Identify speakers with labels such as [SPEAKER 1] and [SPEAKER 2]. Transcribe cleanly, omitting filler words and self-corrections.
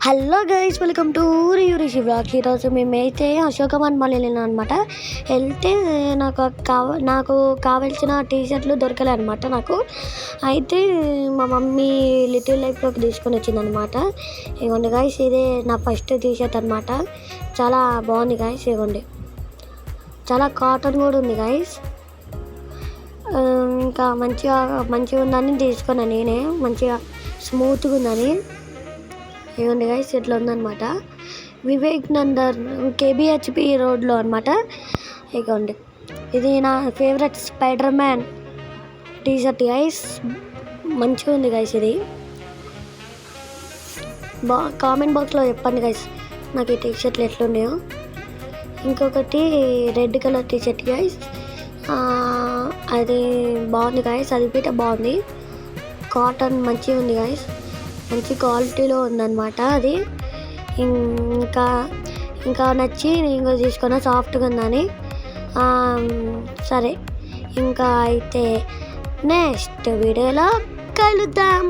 [SPEAKER 1] Hello guys, welcome to Rishi vlogs. ఈరోజు మేమైతే అశోకవన్ mall వెళ్ళినాం అనమాట. వెళ్తే నాకు కావాల్సిన టీషర్ట్లు దొరకలే అనమాట నాకు. అయితే మా మమ్మీ లిటిల్ లైఫ్లోకి తీసుకొని వచ్చిందనమాట. ఇవ్వండి గైస్, ఇదే నా ఫస్ట్ టీషర్ట్ అనమాట. చాలా బాగుంది గైస్. ఇవ్వండి, చాలా కాటన్ కూడా ఉంది గైస్. ఇంకా మంచిగా ఉందని తీసుకున్నాను నేనే. మంచిగా స్మూత్గా ఉందని. ఇవ్వండి గైస్, ఇట్లా ఉందన్నమాట. వివేకానందర్ కేబిహెచ్పి రోడ్లో అనమాట. ఇవ్వండి, ఇది నా favourite Spider Man T shirt guys. మంచిగా ఉంది గైస్. ఇది కామెంట్ బాక్స్లో చెప్పండి గైస్ నాకు ఈ టీషర్ట్లు ఎట్లున్నాయో. ఇంకొకటి రెడ్ కలర్ టీషర్ట్ గైస్. అది బాగుంది గైస్. అది పీట బాగుంది. కాటన్ మంచిగా ఉంది గైస్. మంచి క్వాలిటీలో ఉందన్నమాట అది. ఇంకా నచ్చి నేను తీసుకున్నా, సాఫ్ట్గా ఉందని. సరే, ఇంకా అయితే నెక్స్ట్ వీడియోలో కలుద్దాం.